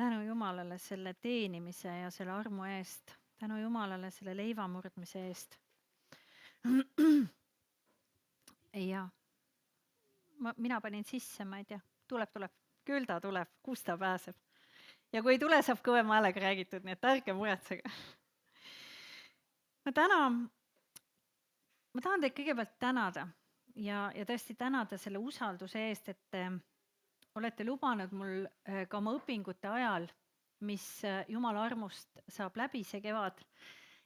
Tänu Jumalale selle teenimise ja selle armu eest. Tänu Jumalale selle leiva murdmise eest. Ja mina panin sisse, ma ei tea, tuleb. Küll ta tuleb, kus ta pääseb. Ja kui ei tule, saab kõvema häälega räägitud, nii et ärge muretsege. Ma tahan teid kõigepealt tänada ja tõesti tänada selle usalduse eest, et te olete lubanud mul ka oma õpingute ajal, mis Jumala armust saab läbi see kevad.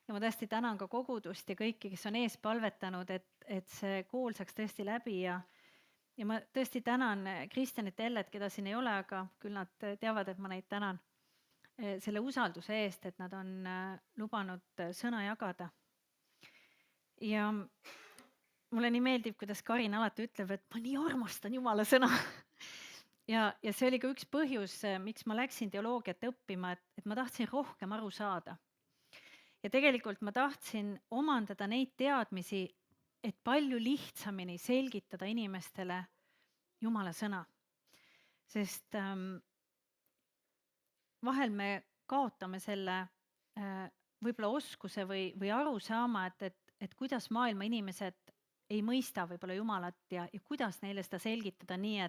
Ja ma tõesti tänan ka kogudust ja kõiki, kes on ees palvetanud, et see kool saaks tõesti läbi ja ma tõesti tänan Kristjanit ja Ellet, keda siin ei ole, aga küll nad teavad, et ma neid tänan selle usalduse eest, et nad on lubanud sõna jagada. Ja mulle nii meeldib, kuidas Karin alati ütleb, et ma nii armastan Jumala sõna. Ja see oli ka üks põhjus, miks ma läksin teoloogiat õppima, et ma tahtsin rohkem aru saada. Ja tegelikult ma tahtsin omandada neid teadmisi, et palju lihtsamini selgitada inimestele Jumala sõna. Sest vahel me kaotame selle võib-olla oskuse või aru saama, et kuidas maailma inimesed ei mõista võib-olla Jumalat ja kuidas neile seda selgitada nii,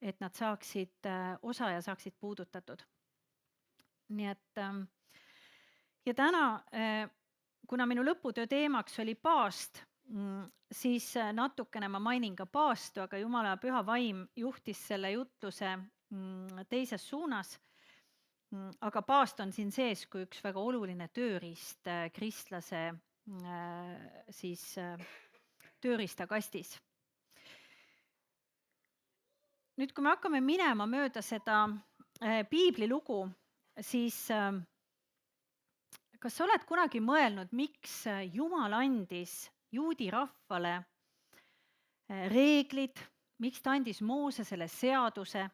et nad saaksid osa ja saaksid puudutatud. Nii et ja täna, kuna minu lõputöö teemaks oli paast, siis natukene ma mainin ka paastu, aga Jumala püha vaim juhtis selle jutluse teises suunas. Aga paast on siin sees kui üks väga oluline tööriist kristlase siis tööriistakastis. Nüüd, kui me hakkame minema mööda seda piiblilugu, siis kas sa oled kunagi mõelnud, miks Jumal andis juudi rahvale reeglid, miks ta andis Moosesele seaduse,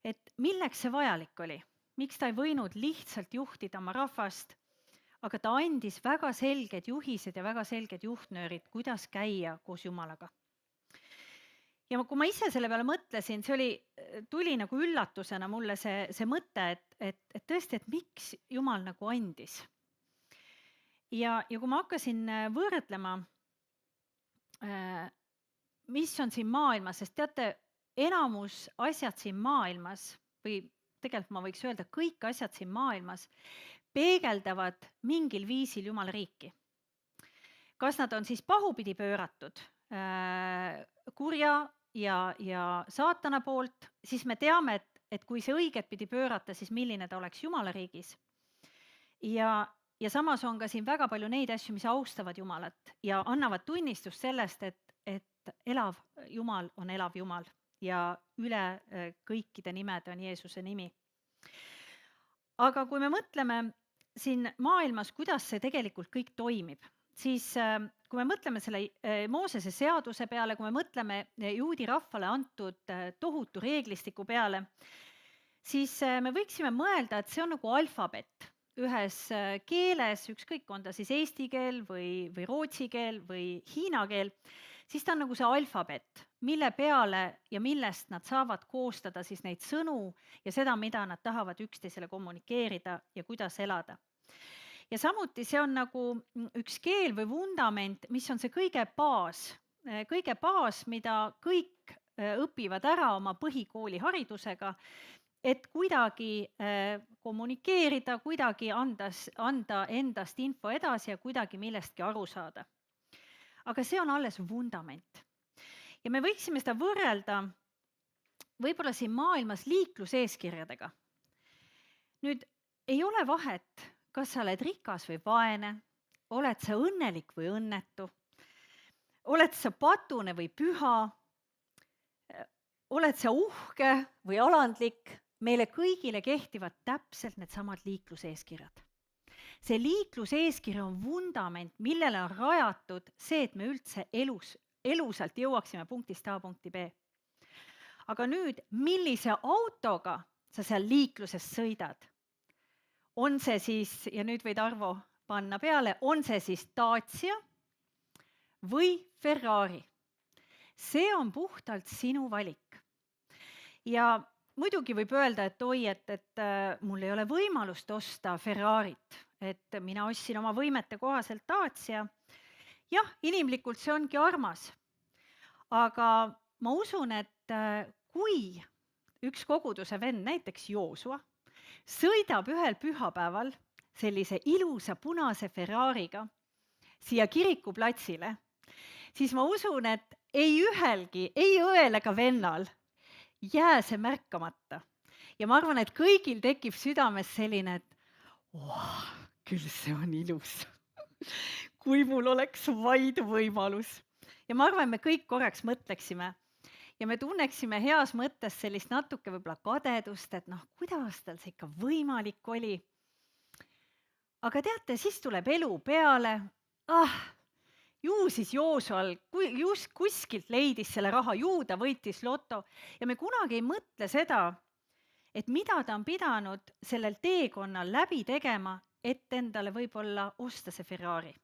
et milleks see vajalik oli? Miks ta ei võinud lihtsalt juhtida oma rahvast, aga ta andis väga selged juhised ja väga selged juhtnöörid, kuidas käia koos Jumalaga. Ja kui ma ise selle peale mõtlesin, tuli nagu üllatusena mulle see mõte, et tõesti, et miks Jumal nagu andis. Ja kui ma hakkasin võrdlema, mis on siin maailmas, sest teate, enamus asjad siin maailmas, või tegelikult ma võiks öelda, kõik asjad siin maailmas, peegeldavad mingil viisil Jumala riiki. Kas nad on siis pahupidi pööratud, kurja ja saatana poolt, siis me teame, et kui see õiget pidi pöörata, siis milline ta oleks Jumala riigis. Ja samas on ka siin väga palju neid asju, mis austavad Jumalat ja annavad tunnistust sellest, et elav Jumal on elav Jumal ja üle kõikide nimed on Jeesuse nimi. Aga kui me mõtleme siin maailmas, kuidas see tegelikult kõik toimib, siis kui me mõtleme selle Moosese seaduse peale, kui me mõtleme juudi rahvale antud tohutu reeglistiku peale, siis me võiksime mõelda, et see on nagu alfabet ühes keeles, ükskõik on ta siis eesti keel või rootsi keel või hiina keel, siis ta on nagu see alfabet, mille peale ja millest nad saavad koostada siis neid sõnu ja seda, mida nad tahavad üksteisele kommunikeerida ja kuidas elada. Ja samuti see on nagu üks keel või vundament, mis on see kõige baas, mida kõik õpivad ära oma põhikooli haridusega, et kuidagi kommunikeerida, kuidagi anda endast info edasi ja kuidagi millestki aru saada. Aga see on alles vundament. Ja me võiksime seda võrrelda võib-olla siin maailmas liikluseeskirjadega. Nüüd ei ole vahet, kas sa oled rikas või vaene, oled sa õnnelik või õnnetu, oled sa patune või püha, oled sa uhke või alandlik, meile kõigile kehtivad täpselt needsamad liikluseeskirjad. See liikluseeskiri on vundament, millele on rajatud see, et me üldse elusalt jõuaksime punktist A punkti B. Aga nüüd, millise autoga sa seal liikluses sõidad? On see siis, ja nüüd võid Arvo panna peale, on see siis Dacia või Ferrari? See on puhtalt sinu valik. Ja muidugi võib öelda, et oi, et mul ei ole võimalust osta Ferrarit, et mina ostsin oma võimete kohaselt Dacia. Jah, inimlikult see ongi armas. Aga ma usun, et kui üks koguduse vend, näiteks Joosua, sõidab ühel pühapäeval sellise ilusa punase Ferrariga siia kirikuplatsile, siis ma usun, et ei ühelgi, ei õel ega vennal jää see märkamata. Ja ma arvan, et kõigil tekib südames selline, et küll see on ilus. Kui mul oleks vaid võimalus. Ja ma arvan, me kõik korraks mõtleksime ja me tunneksime heas mõttes sellist natuke võib-olla kadedust, et kuidas tal see ikka võimalik oli. Aga teate, siis tuleb elu peale. Ju siis Joosual just kuskilt leidis selle raha, ju ta võitis loto ja me kunagi ei mõtle seda, et mida ta on pidanud sellel teekonnal läbi tegema, et endale võib-olla osta see Ferrari.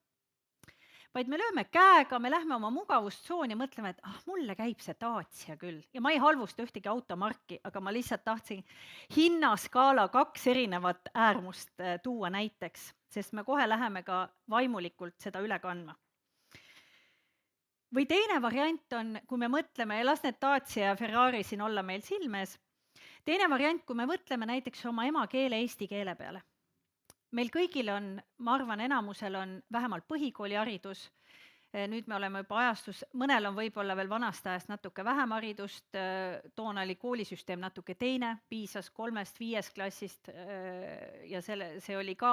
Vaid me lööme käega, me lähme oma mugavustsooni ja mõtleme, et mulle käib see Dacia küll. Ja ma ei halvusta ühtegi automarki, aga ma lihtsalt tahtsin hinnaskaala 2 erinevat äärmust tuua näiteks, sest me kohe läheme ka vaimulikult seda üle kandma. Või teine variant on, kui me mõtleme, ja las need Dacia ja Ferrari siin olla meil silmes, teine variant, kui me mõtleme näiteks oma emakeele eesti keele peale. Meil kõigil on, ma arvan, enamusel on vähemalt põhikooliharidus, nüüd me oleme juba ajastus, mõnel on võib-olla veel vanast ajast natuke vähem haridust, toona oli koolisüsteem natuke teine, piisas 3-5 klassist ja see oli ka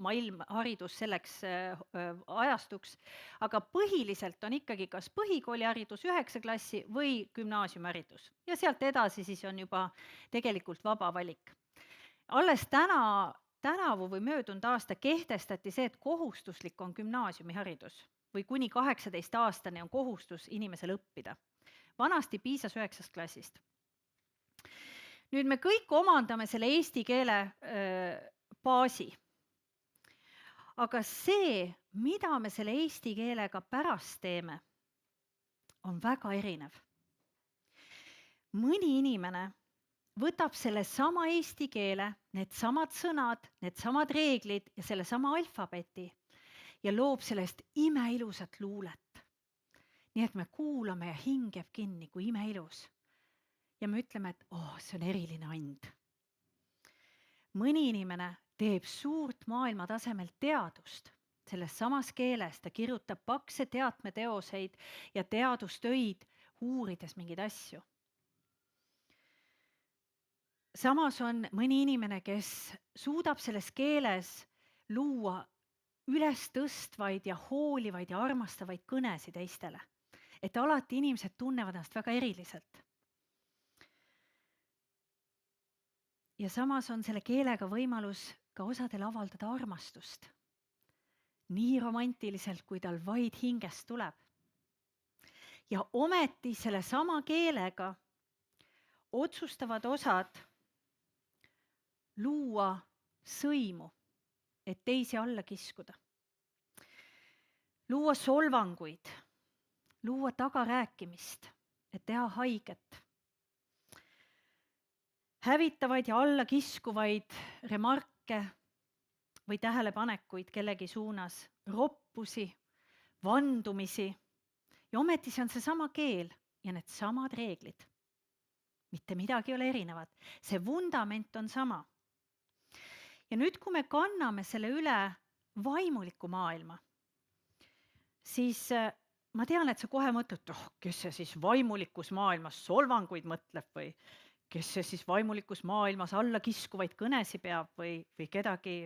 maailmharidus selleks ajastuks, aga põhiliselt on ikkagi kas põhikooliharidus 9 klassi või gümnaasiumiharidus ja sealt edasi siis on juba tegelikult vaba valik. Alles tänavu või möödunud aasta kehtestati see, et kohustuslik on gümnaasiumiharidus või kuni 18 aastani on kohustus inimesel õppida. Vanasti piisas 9 klassist. Nüüd me kõik omandame selle eesti keele baasi. Aga see, mida me selle eesti keelega pärast teeme, on väga erinev. Mõni inimene võtab selle sama eesti keele, need samad sõnad, need samad reeglid ja selle sama alfabeti ja loob sellest imeilusat luulet. Nii et me kuulame ja hing jääb kinni, kui imeilus. Ja me ütleme, et see on eriline and. Mõni inimene teeb suurt maailma tasemel teadust selles samas keeles, ta kirjutab pakse teadmeteoseid ja teadustöid uurides mingeid asju. Samas on mõni inimene, kes suudab selles keeles luua üles tõstvaid ja hoolivaid ja armastavaid kõnesid teistele, et alati inimesed tunnevad ennast väga eriliselt. Ja samas on selle keelega võimalus ka osadel avaldada armastust, nii romantiliselt, kui tal vaid hingest tuleb. Ja ometi selle sama keelega otsustavad osad luua sõimu, et teisi alla kiskuda. Luua solvanguid, luua tagarääkimist, et teha haiget. Hävitavaid ja alla kiskuvaid remarke või tähelepanekuid kellegi suunas, roppusi, vandumisi. Ja ometi see on seesama keel ja need samad reeglid. Mitte midagi ei ole erinevat. See vundament on sama. Ja nüüd, kui me kanname selle üle vaimuliku maailma, siis ma tean, et sa kohe mõtled, kes see siis vaimulikus maailmas solvanguid mõtleb või kes see siis vaimulikus maailmas alla kiskuvaid kõnesi peab või kedagi.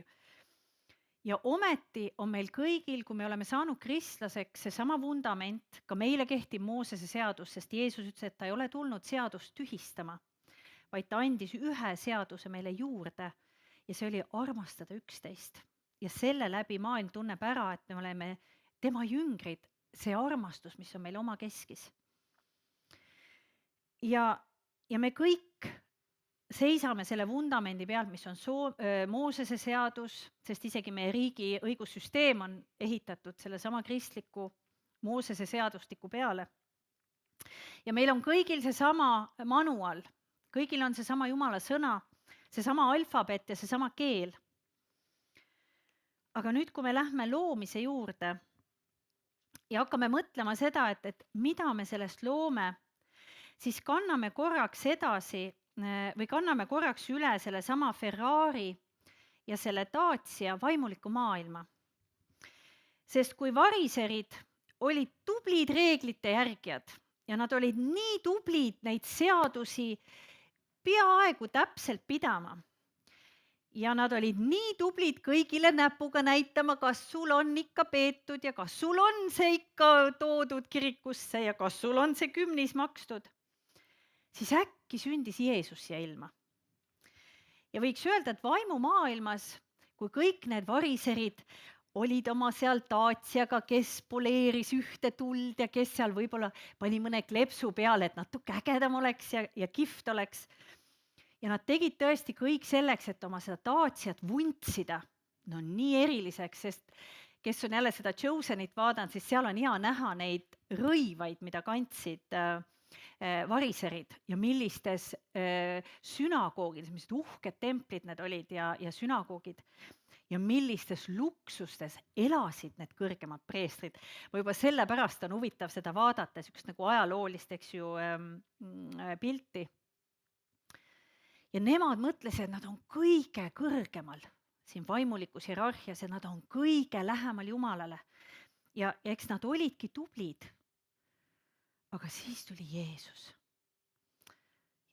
Ja ometi on meil kõigil, kui me oleme saanud kristlaseks, seesama vundament, ka meile kehtib Moosese seadus, sest Jeesus ütles, et ta ei ole tulnud seadust tühistama, vaid ta andis ühe seaduse meile juurde ja see oli armastada üksteist. Ja selle läbi maailm tunneb ära, et me oleme tema jüngrid, see armastus, mis on meil oma keskis. Ja me kõik seisame selle vundamendi peal, mis on Moosese seadus, sest isegi meie riigi õigussüsteem on ehitatud selle sama kristliku Moosese seadustiku peale. Ja meil on kõigil seesama manual, kõigil on seesama Jumala sõna, seesama alfabet ja seesama keel. Aga nüüd, kui me lähme loomise juurde ja hakkame mõtlema seda, et mida me sellest loome, siis kanname korraks edasi või kanname korraks üle sellesama Ferrari ja selle Dacia vaimuliku maailma. Sest kui variserid olid tublid reeglite järgijad ja nad olid nii tublid neid seadusi peaaegu täpselt pidama ja nad olid nii tublid kõigile näpuga näitama, kas sul on ikka peetud ja kas sul on see ikka toodud kirikusse ja kas sul on see kümnis makstud, siis äkki sündis Jeesus siia ilma. Ja võiks öelda, et vaimumaailmas, kui kõik need variserid olid oma seal Daciaga, kes poleeris ühte tuld ja kes seal võib-olla pani mõne klepsu peale, et natuke ägedam oleks ja kihvt oleks. Ja nad tegid tõesti kõik selleks, et oma seda Daciat vuntsida. No nii eriliseks, sest kes on jälle seda Chosenit vaadanud, siis seal on hea näha neid rõivaid, mida kandsid variserid ja millistes sünagoogides, mis uhked templid need olid ja sünagoogid. Ja millistes luksustes elasid need kõrgemad preestrid. Või juba sellepärast on huvitav seda vaadata, sükst nagu ajaloolist, eks ju, pilti. Ja nemad mõtlesid, et nad on kõige kõrgemal siin vaimulikus hierarhias ja nad on kõige lähemal Jumalale. Ja eks nad olidki tublid. Aga siis tuli Jeesus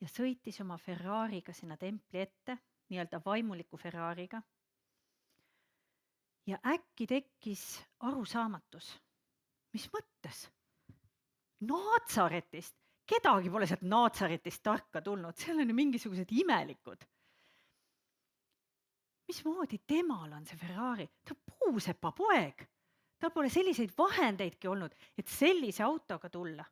ja sõitis oma Ferrariga sinna templi ette, nii-öelda vaimuliku Ferrariga. Ja äkki tekkis arusaamatus. Mis mõttes? Naatsaretist. Kedagi pole sealt Naatsaretist tarka tulnud. Seal on ju mingisugused imelikud. Mismoodi temal on see Ferrari? Ta on puusepa poeg. Tal pole selliseid vahendeidki olnud, et sellise autoga tulla.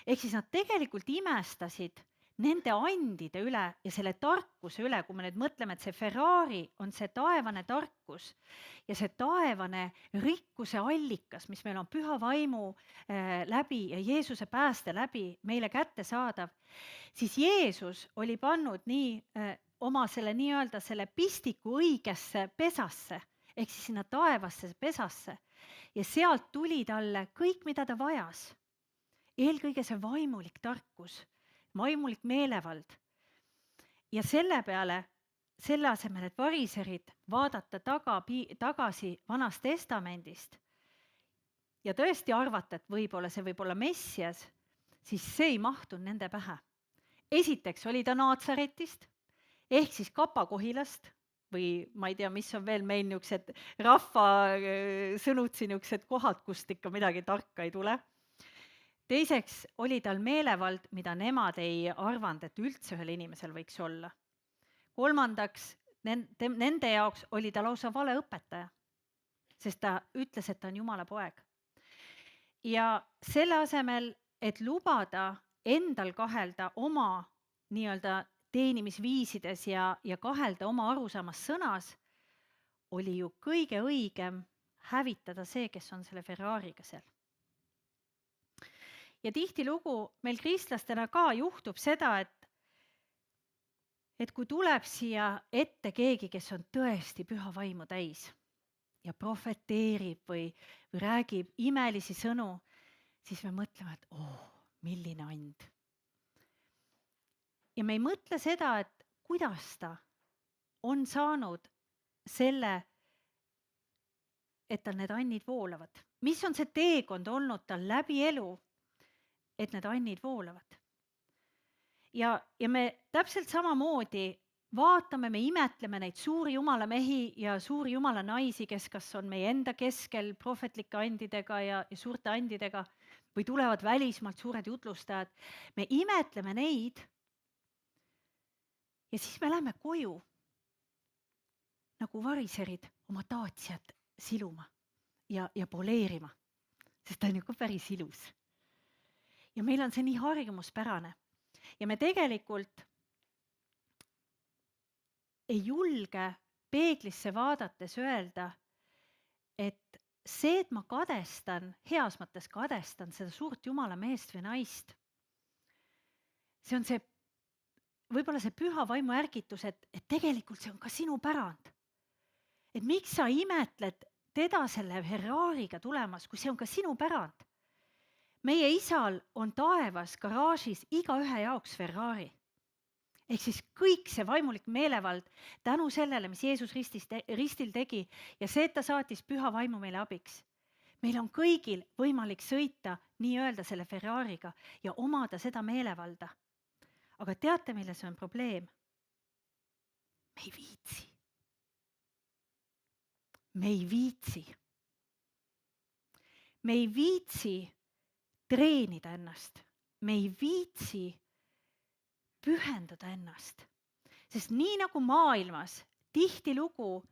Ehk siis nad tegelikult imestasid nende andide üle ja selle tarkuse üle, kui me nüüd mõtleme, et see Ferrari on see taevane tarkus ja see taevane rikkuse allikas, mis meil on püha vaimu läbi ja Jeesuse pääste läbi meile kättesaadav, siis Jeesus oli pannud nii oma selle nii-öelda selle pistiku õigesse pesasse, ehk siis sinna taevasse pesasse ja sealt tuli talle kõik, mida ta vajas. Eelkõige see vaimulik tarkus, vaimulik meelevald. Ja selle peale, selle asemel, et variserid vaadata tagasi Vanast Testamendist ja tõesti arvata, et võib-olla see võib olla Messias, siis see ei mahtunud nende pähe. Esiteks oli ta Naatsaretist, ehk siis Kapakohilast või ma ei tea, mis on veel meil niisugused rahva sõnutsi niisugused kohad, kust ikka midagi tarka ei tule. Teiseks oli tal meelevald, mida nemad ei arvanud, et üldse ühel inimesel võiks olla. Kolmandaks, nende jaoks oli ta lausa valeõpetaja, sest ta ütles, et ta on Jumala poeg. Ja selle asemel, et lubada endal kahelda oma nii-öelda teenimisviisides ja kahelda oma arusaamas sõnas, oli ju kõige õigem hävitada see, kes on selle Ferrariga seal. Ja tihtilugu meil kristlastena ka juhtub seda, et kui tuleb siia ette keegi, kes on tõesti püha vaimu täis ja profeteerib või räägib imelisi sõnu, siis me mõtleme, et milline and. Ja me ei mõtle seda, et kuidas ta on saanud selle, et tal need annid voolavad. Mis on see teekond olnud tal läbi elu, et need annid voolavad. Ja me täpselt samamoodi vaatame, me imetleme neid suuri jumalamehi ja suuri jumalanaisi, kes kas on meie enda keskel prohvetlike andidega ja suurte andidega või tulevad välismaalt suured jutlustajad. Me imetleme neid ja siis me läheme koju nagu variserid oma Daciat siluma ja poleerima, sest ta on ju ka päris ilus. Ja meil on see nii harjumuspärane ja me tegelikult ei julge peeglisse vaadates öelda, et see, et ma kadestan, heas mõttes kadestan seda suurt Jumala meest või naist, see on see võib-olla see püha vaimu ärgitus, et tegelikult see on ka sinu pärand. Et miks sa imetled teda selle Ferrariga tulemas, kui see on ka sinu pärand. Meie isal on taevas garaažis igaühe jaoks Ferrari. Ehk siis kõik see vaimulik meelevald tänu sellele, mis Jeesus ristil tegi ja see, et ta saatis püha vaimu meile abiks. Meil on kõigil võimalik sõita nii-öelda selle Ferrariga ja omada seda meelevalda. Aga teate, milles on probleem? Me ei viitsi. Me ei viitsi. Me ei viitsi treenida ennast. Me ei viitsi pühendada ennast. Sest nii nagu maailmas tihtilugu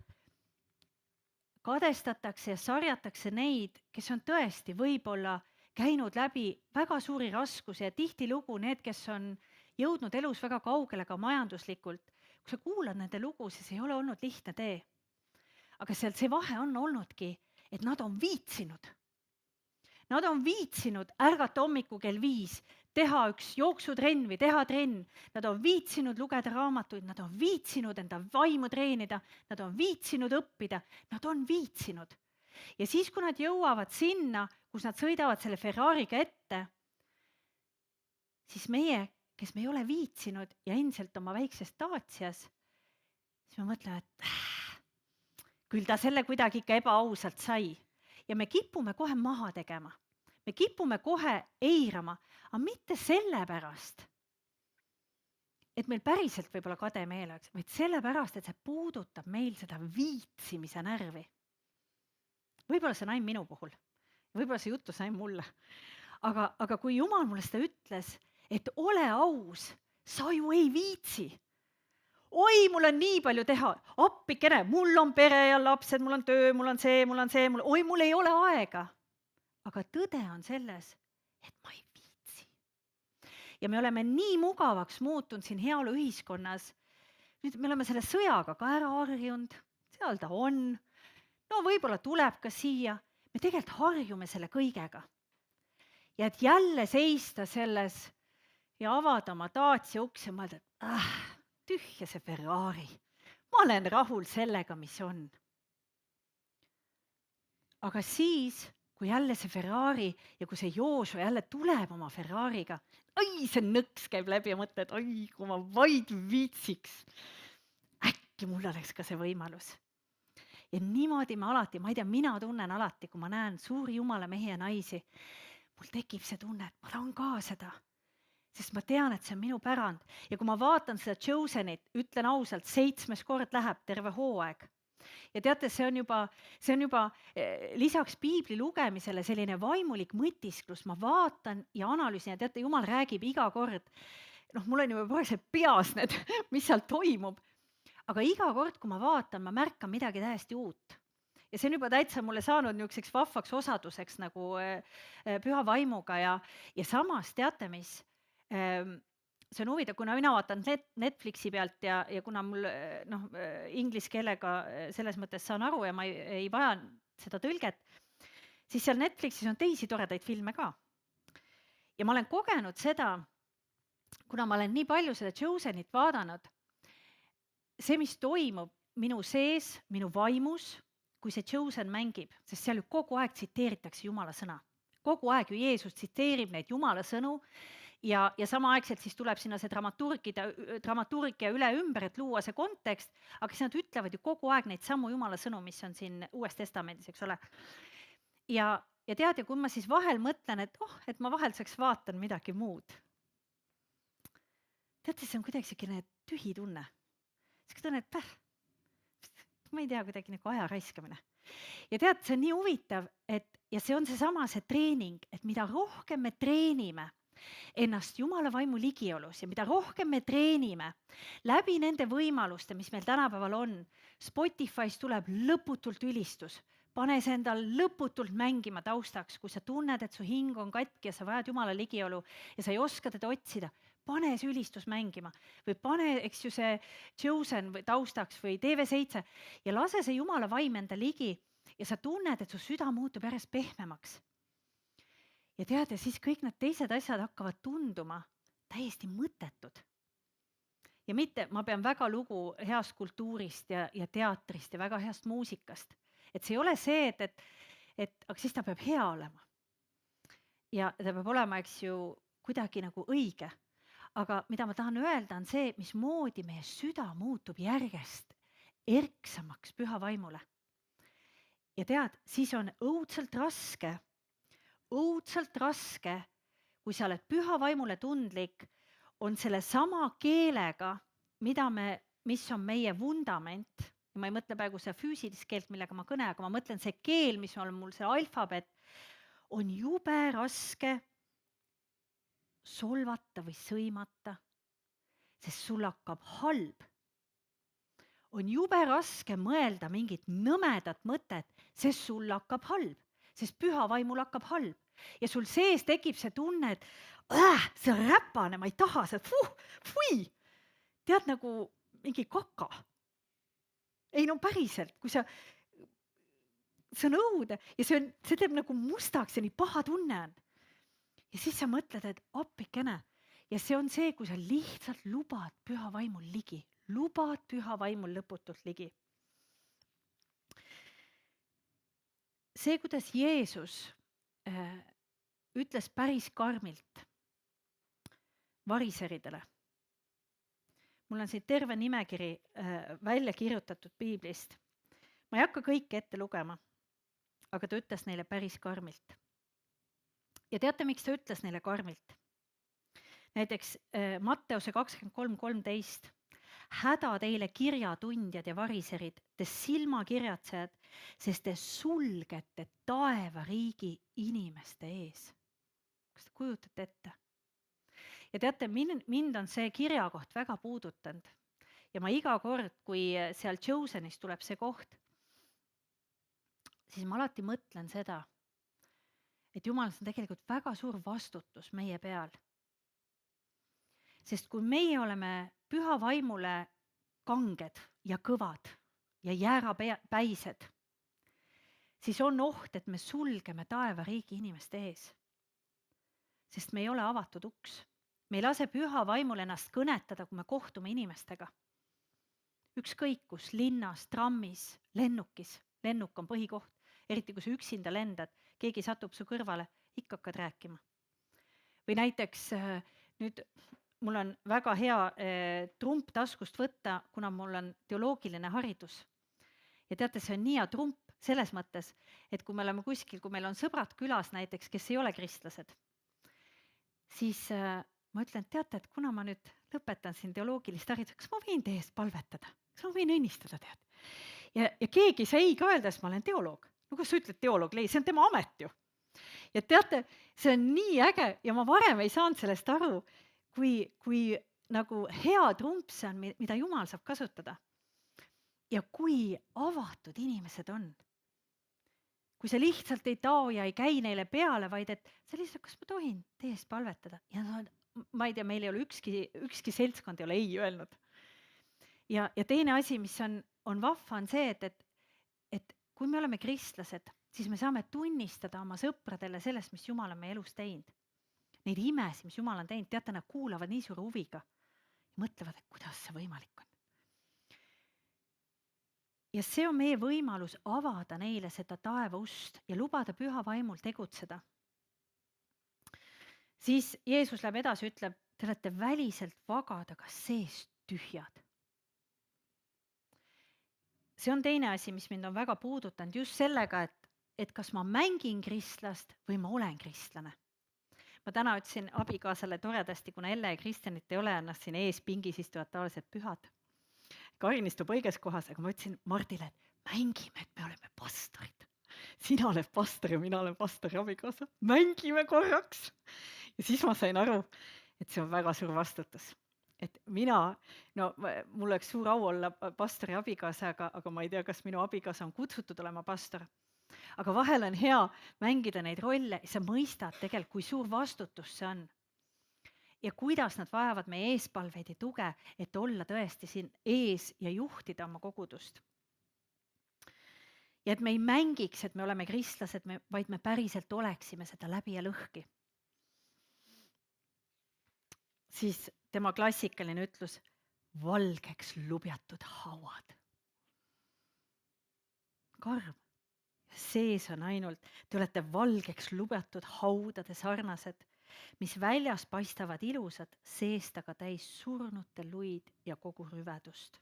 kadestatakse ja sarjatakse neid, kes on tõesti võib-olla käinud läbi väga suuri raskusi ja tihtilugu need, kes on jõudnud elus väga kaugele ka majanduslikult. Kui sa kuulad nende lugu, siis ei ole olnud lihtne tee. Aga sealt see vahe on olnudki, et nad on viitsinud. Nad on viitsinud ärgata hommiku kell 5, teha üks jooksutrenn või teha trenn. Nad on viitsinud lugeda raamatuid, nad on viitsinud enda vaimu treenida, nad on viitsinud õppida, nad on viitsinud. Ja siis, kui nad jõuavad sinna, kus nad sõidavad selle Ferrariga ette, siis meie, kes me ei ole viitsinud ja endiselt oma väikses Dacias, siis me mõtleme, et küll ta selle kuidagi ikka ebaausalt sai. Ja me kipume kohe maha tegema. Me kipume kohe eirama, aga mitte sellepärast, et meil päriselt võib-olla kade meel oleks, vaid sellepärast, et see puudutab meil seda viitsimise närvi. Võib-olla see on ainult minu puhul. Võib-olla see jutus ainult mulle. Aga kui Jumal mulle seda ütles, et ole aus, sa ju ei viitsi. Oi, mul on nii palju teha, appikene, mul on pere ja lapsed, mul on töö, mul on see, oi, mul ei ole aega. Aga tõde on selles, et ma ei viitsi. Ja me oleme nii mugavaks muutunud siin heaolu ühiskonnas. Nüüd me oleme selle sõjaga ka ära harjunud, seal ta on. No võib-olla tuleb ka siia. Me tegelikult harjume selle kõigega. Ja et jälle seista selles ja avada oma Dacia uks ja mõelda, et tühja see Ferrari. Ma olen rahul sellega, mis on. Aga siis, kui jälle see Ferrari ja kui see Joosua jälle tuleb oma Ferrariga, see nõks käib läbi ja mõtled, kui ma vaid viitsiks. Äkki mul oleks ka see võimalus. Ja niimoodi me alati, ma ei tea, mina tunnen alati, kui ma näen suuri jumala mehi ja naisi, mul tekib see tunne, et ma tahan ka seda. Sest ma tean, et see on minu pärand. Ja kui ma vaatan seda Chosenit, ütlen ausalt, 7. kord läheb terve hooaeg. Ja teate, see on juba lisaks piibli lugemisele selline vaimulik mõtisklus. Ma vaatan ja analüüsin ja teate, Jumal räägib iga kord. Mul on juba peas need, mis seal toimub. Aga iga kord, kui ma vaatan, ma märkan midagi täiesti uut. Ja see on juba täitsa mulle saanud niiseks vahvaks osaduseks nagu püha vaimuga ja samas teate, mis see on huvitav, kuna mina vaatan Netflixi pealt ja kuna mul inglise keelega selles mõttes saan aru ja ma ei vaja seda tõlget, siis seal Netflixis on teisi toredaid filme ka. Ja ma olen kogenud seda, kuna ma olen nii palju seda Chosenit vaadanud, see, mis toimub minu sees, minu vaimus, kui see Chosen mängib, sest seal ju kogu aeg tsiteeritakse Jumala sõna. Kogu aeg ju Jeesus tsiteerib neid Jumala sõnu ja samaaegselt siis tuleb sinna see dramaturgia üle ümber, et luua see kontekst, aga siis nad ütlevad ju kogu aeg neid samu Jumala sõnu, mis on siin Uues Testamendis, eks ole. Ja tead, kui ma siis vahel mõtlen, et ma vahelduseks vaatan midagi muud. Teate, see on kuidagi selline tühi tunne. See tunne, et ma ei tea, kuidagi nagu aja raiskamine. Ja tead, see on nii huvitav, ja see on seesama see treening, et mida rohkem me treenime ennast Jumala vaimu ligiolus ja mida rohkem me treenime läbi nende võimaluste, mis meil tänapäeval on, Spotify's tuleb lõputult ülistus, pane see endal lõputult mängima taustaks, kui sa tunned, et su hing on katki ja sa vajad Jumala ligiolu ja sa ei oska teda otsida, pane see ülistus mängima või pane, eks ju, see Chosen või taustaks või TV7 ja lase see Jumala vaim enda ligi ja sa tunned, et su süda muutub järjest pehmemaks. Ja tead, siis kõik need teised asjad hakkavad tunduma täiesti mõttetud. ja mitte, ma pean väga lugu heast kultuurist ja teatrist ja väga heast muusikast. Et see ei ole see, aga siis ta peab hea olema. Ja ta peab olema, eks ju, kuidagi nagu õige. Aga mida ma tahan öelda, on see, mismoodi meie süda muutub järjest erksamaks püha vaimule. Ja tead, siis on õudselt raske, kui sa oled püha vaimule tundlik, on selle sama keelega, mis on meie vundament, ja ma ei mõtle praegu seda füüsilist keelt, millega ma kõne, aga ma mõtlen see keel, mis on mul see alfabet, on jube raske solvata või sõimata, sest sul hakkab halb. On jube raske mõelda mingit nõmedat mõtet, sest sul hakkab halb, sest püha vaimul hakkab halb. Ja sul sees tekib see tunne, et see on räpane, ma ei taha seda, fui, tead nagu mingi kaka. Ei no päriselt, kui see on õudne ja see teeb nagu mustaks ja nii paha tunne on. Ja siis sa mõtled, et appikene. Ja see on see, kui sa lihtsalt lubad püha vaimul ligi. Lubad püha vaimul lõputult ligi. See, kuidas Jeesus ütles päris karmilt variseridele. Mul on siin terve nimekiri välja kirjutatud piiblist. Ma ei hakka kõike ette lugema, aga ta ütles neile päris karmilt. Ja teate, miks ta ütles neile karmilt? Näiteks Matteuse 23:13. Häda teile kirjatundjad ja variserid, te silmakirjatsejad, sest te sulgete taevariigi inimeste ees. Kas te kujutate ette? Ja teate, mind on see kirjakoht väga puudutanud. Ja ma iga kord, kui seal Chosenis tuleb see koht, siis ma alati mõtlen seda, et Jumal, see on tegelikult väga suur vastutus meie peal. Sest kui meie oleme püha vaimule kanged ja kõvad ja jäärapäised, siis on oht, et me sulgeme taevariigi inimeste ees. Sest me ei ole avatud uks. Me ei lase püha vaimul ennast kõnetada, kui me kohtume inimestega. Ükskõik kus, linnas, trammis, lennukis. Lennuk on põhikoht, eriti kui sa üksinda lendad, keegi satub su kõrvale, ikka hakkad rääkima. Või näiteks nüüd mul on väga hea trump taskust võtta, kuna mul on teoloogiline haridus. Ja teate, see on nii hea trump selles mõttes, et kui me oleme kuskil, kui meil on sõbrad külas näiteks, kes ei ole kristlased, siis ma ütlen, et teate, et kuna ma nüüd lõpetan siin teoloogilist haridust, kas ma võin teie eest palvetada? Kas ma võin õnnistada tead? Ja keegi sai ka öelda, et ma olen teoloog. No kas sa ütled teoloog, see on tema amet ju. Ja teate, see on nii äge ja ma varem ei saanud sellest aru, kui nagu hea trump see on, mida Jumal saab kasutada. Ja kui avatud inimesed on. Kui sa lihtsalt ei tao ja ei käi neile peale, vaid et sa lihtsalt, kas ma tohin teie eest palvetada? Ja ma ei tea, meil ei ole ükski seltskond ei ole ei öelnud. Ja teine asi, mis on vahva, on see, et kui me oleme kristlased, siis me saame tunnistada oma sõpradele sellest, mis Jumal on meie elus teinud. Neid imesi, mis Jumal on teinud, teate, nad kuulavad nii suure huviga ja mõtlevad, et kuidas see võimalik on. Ja see on meie võimalus avada neile seda taeva ust ja lubada püha vaimul tegutseda. Siis Jeesus läheb edasi, ütleb, te olete väliselt vagad, aga seest tühjad. See on teine asi, mis mind on väga puudutanud just sellega, et kas ma mängin kristlast või ma olen kristlane. Ma täna ütlesin abikaasale toredasti, kuna Elle ja Kristjanit ei ole, ennast siin ees pingis istuvad tavaliselt pühad. Karin istub õiges kohas, aga ma ütlesin Mardile, et mängime, et me oleme pastorid. Sina oled pastor ja mina olen pastori abikaasa. Mängime korraks. Ja siis ma sain aru, et see on väga suur vastutus. Et mul oleks suur au olla pastori abikaasa, aga ma ei tea, kas minu abikaasa on kutsutud olema pastor. Aga vahel on hea mängida neid rolle ja sa mõistad tegelikult, kui suur vastutus see on. Ja kuidas nad vajavad meie eespalveid ja tuge, et olla tõesti siin ees ja juhtida oma kogudust. Ja et me ei mängiks, et me oleme kristlased, vaid me päriselt oleksime seda läbi ja lõhki. Siis tema klassikaline ütlus, valgeks lubjatud hauad. Karm. Sees on ainult, te olete valgeks lubjatud haudade sarnased, mis väljas paistavad ilusad, seest aga täis surnute luid ja kogu rüvedust.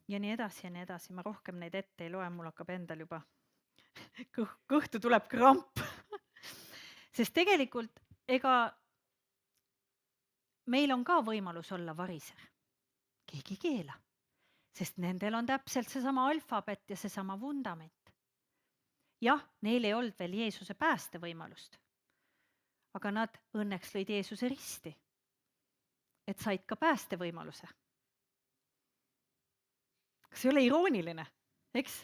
Ja nii edasi, ma rohkem neid ette ei loe, mul hakkab endal juba kõhtu tuleb kramp. Sest tegelikult meil on ka võimalus olla variser. Keegi ei keela, sest nendel on täpselt seesama alfabet ja seesama vundament. Jah, neil ei olnud veel Jeesuse päästevõimalust, aga nad õnneks lõid Jeesuse risti, et said ka päästevõimaluse. Kas ei ole irooniline, eks?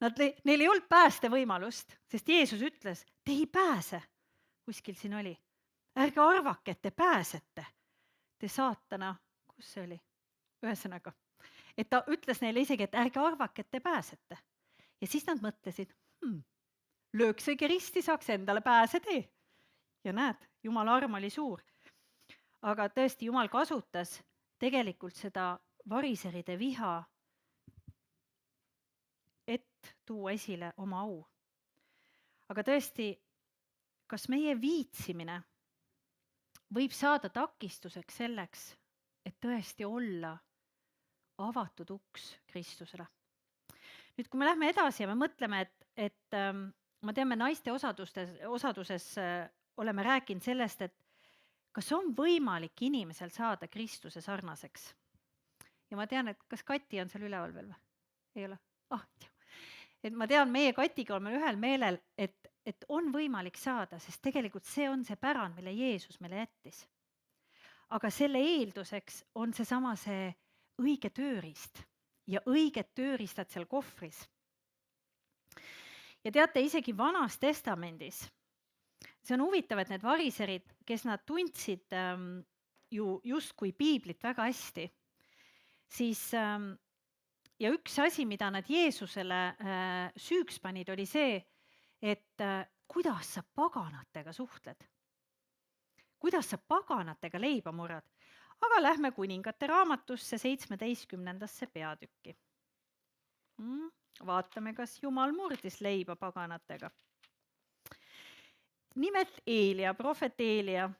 Neil ei olnud päästevõimalust, sest Jeesus ütles, te ei pääse. Kuskil siin oli. Ärge arvake, et te pääsete. Te saatana, kus see oli? Ühesõnaga, et ta ütles neile isegi, et ärge arvake, et te pääsete. Ja siis nad mõtlesid, lööks õige risti, saaks endale pääsetee. Ja näed, Jumala arm oli suur. Aga tõesti, Jumal kasutas tegelikult seda variseride viha, et tuua esile oma au. Aga tõesti, kas meie viitsimine võib saada takistuseks selleks, et tõesti olla avatud uks Kristusele? Nüüd, kui me lähme edasi ja me mõtleme, et ma teame, naiste osaduses oleme rääkinud sellest, et kas on võimalik inimesel saada Kristuse sarnaseks? Ja ma tean, et kas Kati on seal üleval veel või? Ei ole? Et ma tean, meie Katiga oleme ühel meelel, et on võimalik saada, sest tegelikult see on see pärand, mille Jeesus meile jättis. Aga selle eelduseks on seesama see õige tööriist ja õiged tööriistad seal kohvris. Ja teate, isegi Vanas Testamendis, see on huvitav, et need variserid, kes nad tundsid ju justkui piiblit väga hästi, siis ja üks asi, mida nad Jeesusele süüks panid, oli see, et kuidas sa paganatega suhtled? Kuidas sa paganatega leiba murrad? Aga lähme Kuningate raamatusse 17. peatükki. Vaatame, kas Jumal murdis leiba paganatega. Nimelt Eelia, prohvet Eelia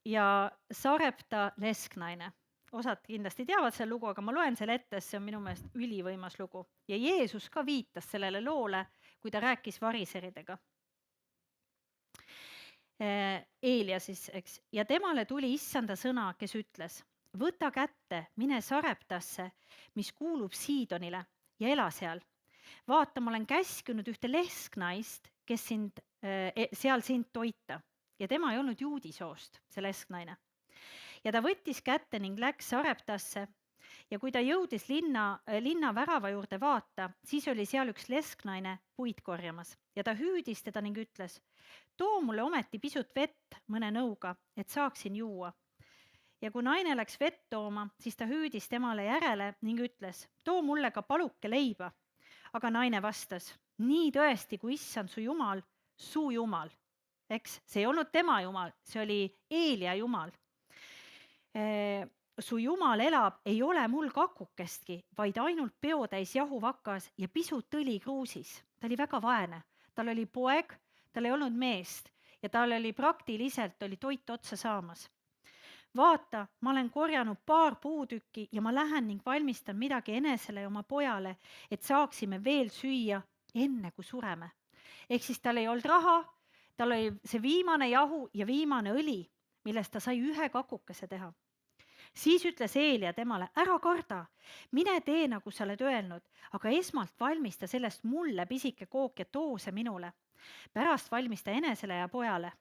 ja Sarepta lesknaine. Osad kindlasti teavad selle lugu, aga ma loen selle ette, see on minu meelest ülivõimas lugu. Ja Jeesus ka viitas sellele loole, kui ta rääkis variseridega. Eelia siis, eks. Ja temale tuli issanda sõna, kes ütles, võta kätte, mine Sareptasse, mis kuulub Siidonile ja ela seal. Vaata, ma olen käskinud ühte lesknaist, kes seal sind toita. Ja tema ei olnud juudi soost, see lesknaine. Ja ta võttis kätte ning läks Sareptasse ja kui ta jõudis linna värava juurde vaata, siis oli seal üks lesknaine puid korjamas ja ta hüüdis teda ning ütles, too mulle ometi pisut vett mõne nõuga, et saaksin juua. Ja kui naine läks vett tooma, siis ta hüüdis temale järele ning ütles, too mulle ka paluke leiba. Aga naine vastas, nii tõesti, kui issand su Jumal, eks, see ei olnud tema Jumal, see oli Eelia Jumal. Su Jumal elab, ei ole mul kakukestki, vaid ainult peotäis jahuvakas ja pisut õli kruusis. Ta oli väga vaene, tal oli poeg, tal ei olnud meest ja tal oli praktiliselt toit otsa saamas. Vaata, ma olen korjanud 2 puutükki ja ma lähen ning valmistan midagi enesele ja oma pojale, et saaksime veel süüa enne kui sureme. Ehk siis tal ei olnud raha, tal oli see viimane jahu ja viimane õli, millest ta sai 1 kakukese teha. Siis ütles Eelia temale, ära karda, mine tee, nagu sa oled öelnud, aga esmalt valmista sellest mulle pisike kook ja too see minule. Pärast valmista enesele ja pojale,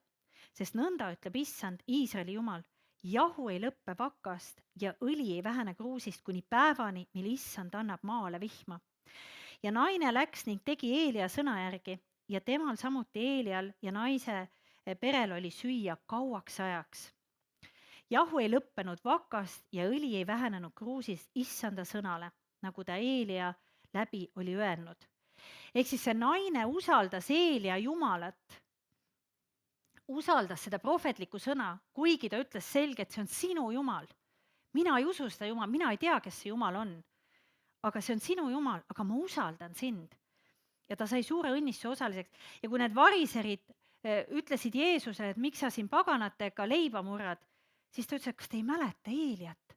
sest nõnda ütleb issand, Iisraeli Jumal, jahu ei lõppe vakast ja õli ei vähene kruusist kuni päevani, mil issand annab maale vihma. Ja naine läks ning tegi Eelia sõna järgi ja temal samuti Eelial ja naise perel oli süüa kauaks ajaks. Jahu ei lõppenud vakast ja õli ei vähenenud kruusist issanda sõnale, nagu ta Eelia läbi oli öelnud. Ehk siis see naine usaldas Eelia Jumalat usaldas seda prohvetlikku sõna, kuigi ta ütles selgelt, see on sinu Jumal. Mina ei usu seda Jumal, mina ei tea, kes see Jumal on. Aga see on sinu Jumal, aga ma usaldan sind. Ja ta sai suure õnnistuse osaliseks. Ja kui need variserid ütlesid Jeesusele, et miks sa siin paganatega leiba murrad, siis ta ütles, et kas te ei mäleta Eeliat?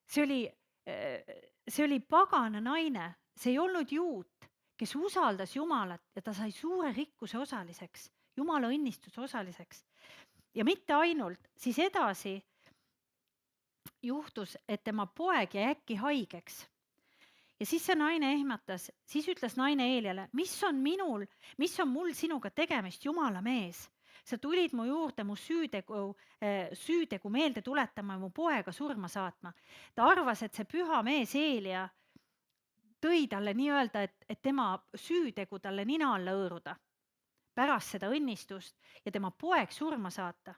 See oli pagana naine, see ei olnud juut, kes usaldas Jumalat ja ta sai suure rikkuse osaliseks, Jumala õnnistuse osaliseks. Ja mitte ainult, siis edasi juhtus, et tema poeg jäi äkki haigeks. Ja siis see naine ehmatas, siis ütles naine Eeliale, mis on mul sinuga tegemist, Jumala mees? Sa tulid mu juurde mu süütegu meelde tuletama ja mu poega surma saatma. Ta arvas, et see püha mees Eelia tõi talle nii-öelda, et tema süütegu talle nina alla hõõruda pärast seda õnnistust ja tema poeg surma saata.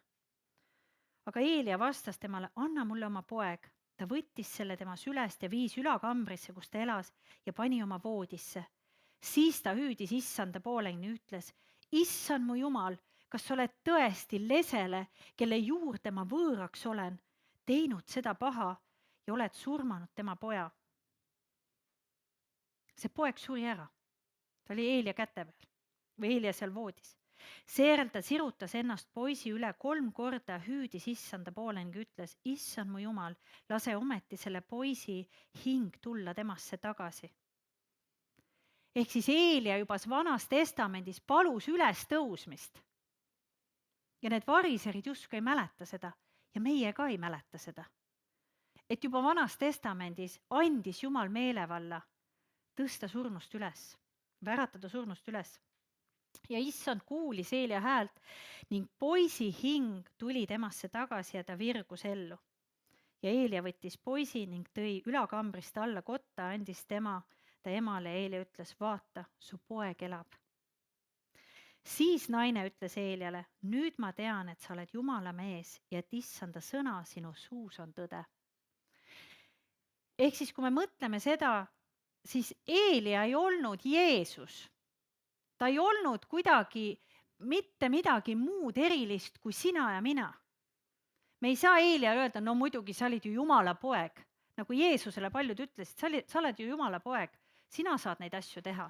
Aga Eelia vastas temale, anna mulle oma poeg. Ta võttis selle tema sülest ja viis ülakambrisse, kus ta elas ja pani oma voodisse. Siis ta hüüdis issanda poole ja ütles, issand mu Jumal, kas sa oled tõesti lesele, kelle juurde ma võõraks olen, teinud seda paha ja oled surmanud tema poja? See poeg suri ära. Ta oli Eelia käte peal või Eelia seal voodis. Seejärel ta sirutas ennast poisi üle 3 korda, hüüdis issanda poole ning ütles, issand mu Jumal, lase ometi selle poisi hing tulla temasse tagasi. Ehk siis Eelia juba Vanas Testamendis palus üles tõusmist. Ja need variserid justkui ei mäleta seda ja meie ka ei mäleta seda. Et juba Vanas Testamendis andis Jumal meelevalla tõsta surnust üles, väratada surnust üles. Ja issand kuulis Eelia häält ning poisi hing tuli temasse tagasi ja ta virgus ellu. Ja Eelia võttis poisi ning tõi ülakambrist alla kotta, andis ta emale ja Eelia ütles, vaata, su poeg elab. Siis naine ütles Eeliale, nüüd ma tean, et sa oled Jumala mees ja et issanda sõna sinu suus on tõde. Ehk siis, kui me mõtleme seda, siis Eelia ei olnud Jeesus. Ta ei olnud kuidagi mitte midagi muud erilist kui sina ja mina. Me ei saa Eeliale öelda, no muidugi sa olid ju Jumala poeg. Nagu Jeesusele paljud ütlesid, sa oled ju Jumala poeg, sina saad neid asju teha.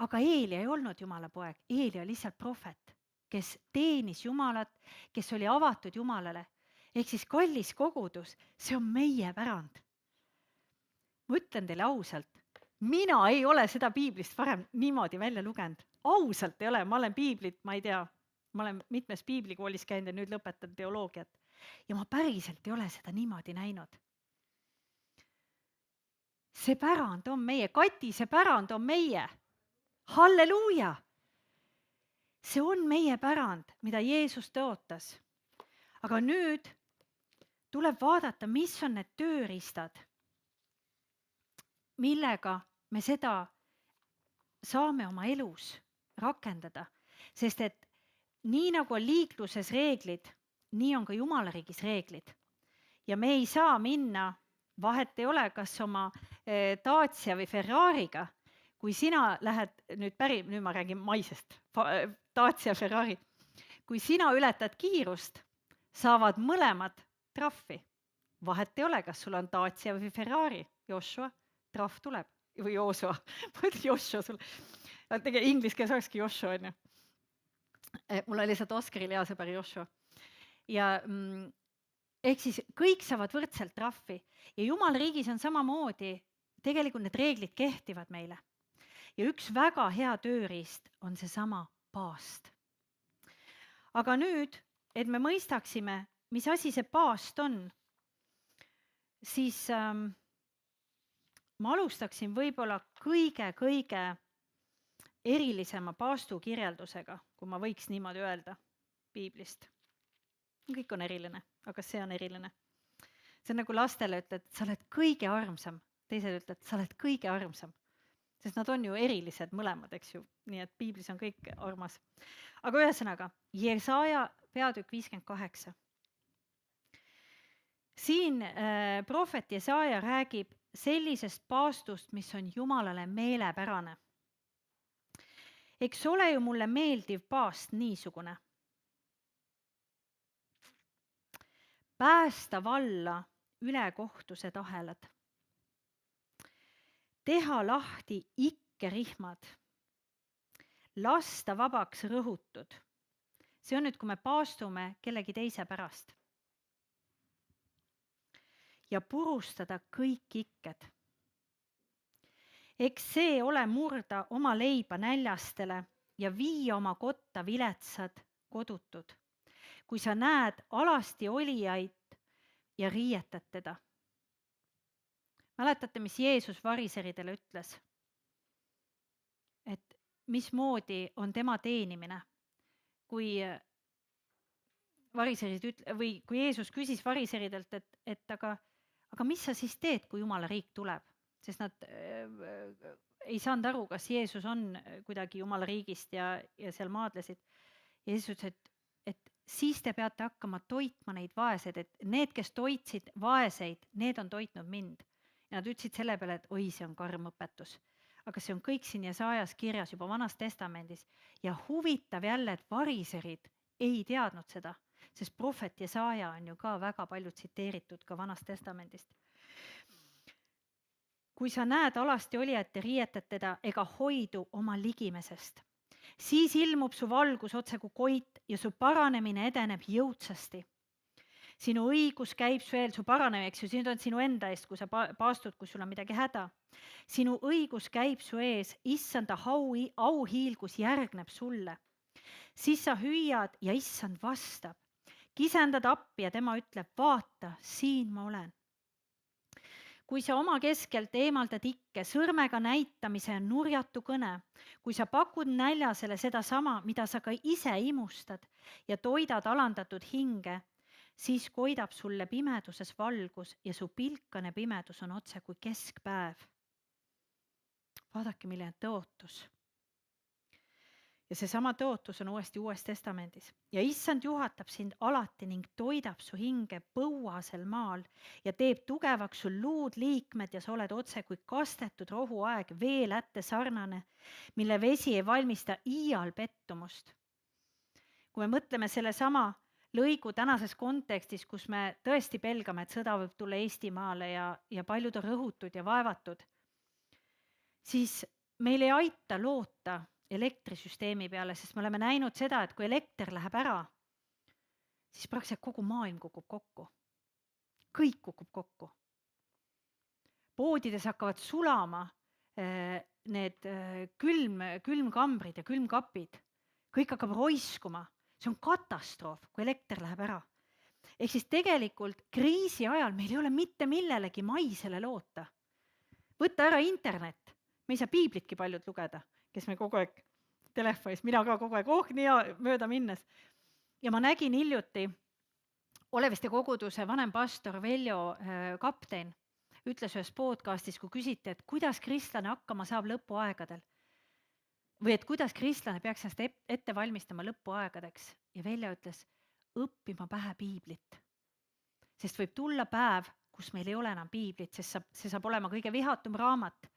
Aga Eelia ei olnud Jumala poeg, Eelia oli lihtsalt prohvet, kes teenis Jumalat, kes oli avatud Jumalale. Ehk siis kallis kogudus, see on meie pärand. Ma ütlen teile ausalt, mina ei ole seda piiblist varem niimoodi välja lugenud. Ausalt ei ole, ma olen piiblit, ma ei tea, ma olen mitmes piiblikoolis käinud ja nüüd lõpetan teoloogiat. Ja ma päriselt ei ole seda niimoodi näinud. See pärand on meie, Kati, see pärand on meie. Halleluuja! See on meie pärand, mida Jeesus tõotas. Aga nüüd tuleb vaadata, mis on need tööriistad, millega me seda saame oma elus rakendada. Sest et nii nagu on liikluses reeglid, nii on ka Jumala riigis reeglid. Ja me ei saa minna, vahet ei ole, kas oma Dacia või Ferrariga, kui sina lähed, nüüd ma räägin maisest, Dacia, Ferrari, kui sina ületad kiirust, saavad mõlemad trahvi. Vahet ei ole, kas sul on Dacia või Ferrari, Joshua, trahv tuleb, või Joosua, ma ütlen Joshua sulle, tegelikult inglis keeles olekski Joshua, on ju. Mul oli lihtsalt Oscaril hea sõber Joshua. Ja ehk siis kõik saavad võrdselt trahvi ja Jumala riigis on samamoodi, tegelikult need reeglid kehtivad meile. Ja üks väga hea tööriist on seesama paast. Aga nüüd, et me mõistaksime, mis asi see paast on, siis ma alustaksin võib-olla kõige erilisema paastu kirjeldusega, kui ma võiks niimoodi öelda piiblist. Kõik on eriline, aga see on eriline. See on nagu lastele ütled, et sa oled kõige armsam. Teised ütled, et sa oled kõige armsam. Sest nad on ju erilised mõlemad, eks ju. Nii et piiblis on kõik armas. Aga ühesõnaga, Jesaja peatükk 58. Siin prohvet Jesaja räägib sellisest paastust, mis on Jumalale meelepärane. Eks ole ju mulle meeldiv paast niisugune. päästa valla ülekohtused ahelad, teha lahti ikkerihmad, lasta vabaks rõhutud. See on nüüd, kui me paastume kellegi teise pärast. Ja purustada kõik ikked. Eks see ole murda oma leiba näljastele ja viia oma kotta viletsad kodutud. Kui sa näed alasti olijaid ja riietad teda. Mäletate, mis Jeesus variseridele ütles? Et mismoodi on tema teenimine? Kui Jeesus küsis variseridelt, et aga mis sa siis teed, kui Jumala riik tuleb? Sest nad ei saanud aru, kas Jeesus on kuidagi Jumala riigist ja seal maadlesid. Jeesus ütles, et siis te peate hakkama toitma neid vaeseid, et need, kes toitsid vaeseid, need on toitnud mind. Ja nad ütlesid selle peale, et oi, see on karm õpetus. Aga see on kõik siin Jesajas kirjas juba Vanas Testamendis. Ja huvitav jälle, et variserid ei teadnud seda, sest prohvet Jesaja on ju ka väga palju tsiteeritud ka Vanast Testamendist. Kui sa näed alasti olijat ja riietad teda ega hoidu oma ligimesest, siis ilmub su valgus otse kui koit ja su paranemine edeneb jõudsasti. Sinu õigus käib su eel, su paranemine, eks ju, siin on sinu enda eest, kui sa paastud, kui sul on midagi häda. Sinu õigus käib su ees, issanda auhiilgus järgneb sulle. Siis sa hüüad ja issand vastab. Kisendad appi ja tema ütleb, vaata, siin ma olen. Kui sa oma keskelt eemaldad ikke, sõrmega näitamise ja nurjatu kõne, kui sa pakud näljasele seda sama, mida sa ka ise imustad ja toidad alandatud hinge, siis koidab sulle pimeduses valgus ja su pilkane pimedus on otse kui keskpäev. Vaadake, milline tõotus. Ja seesama tõotus on uuesti Uues Testamendis. Ja issand juhatab sind alati ning toidab su hinge põuasel maal ja teeb tugevaks sul luud liikmed ja sa oled otse kui kastetud rohuaeg veelätte sarnane, mille vesi ei valmista iial pettumust. Kui me mõtleme selle sama lõigu tänases kontekstis, kus me tõesti pelgame, et sõda võib tulla Eestimaale ja paljud on rõhutud ja vaevatud, siis meil ei aita loota elektrisüsteemi peale, sest me oleme näinud seda, et kui elekter läheb ära, siis praktiliselt kogu maailm kukub kokku. Kõik kukub kokku. Poodides hakkavad sulama need külmkambrid ja külmkapid. Kõik hakkab roiskuma. See on katastroof, kui elekter läheb ära. Ehk siis tegelikult kriisi ajal meil ei ole mitte millelegi maisele loota. Võtta ära internet. Me ei saa piiblitki paljud lugeda, kes me kogu aeg telefonis, mina ka kogu aeg, nii mööda minnes. Ja ma nägin hiljuti, Oleviste koguduse vanem pastor Veljo Kaptein ütles ühes podcastis, kui küsiti, et kuidas kristlane hakkama saab lõpuaegadel. Või et kuidas kristlane peaks ennast ette valmistama lõpuaegadeks. Ja Veljo ütles, õppima pähe piiblit. Sest võib tulla päev, kus meil ei ole enam piiblit, sest see saab olema kõige vihatum raamat.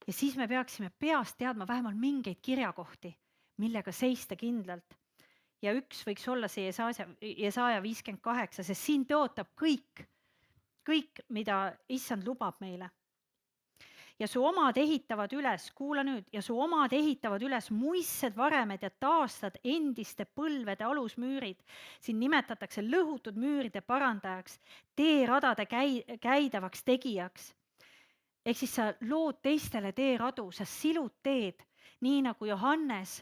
Ja siis me peaksime peast teadma vähemalt mingeid kirjakohti, millega seista kindlalt. Ja üks võiks olla see Jesaja 58, sest siin tõotab kõik, mida issand lubab meile. Ja su omad ehitavad üles, kuula nüüd, ja su omad ehitavad üles muistsed varemed ja taastad endiste põlvede alusmüürid. Siin nimetatakse lõhutud müüride parandajaks, teeradade käidavaks tegijaks. Ehk siis sa lood teistele teeradu, sa silud teed, nii nagu Johannes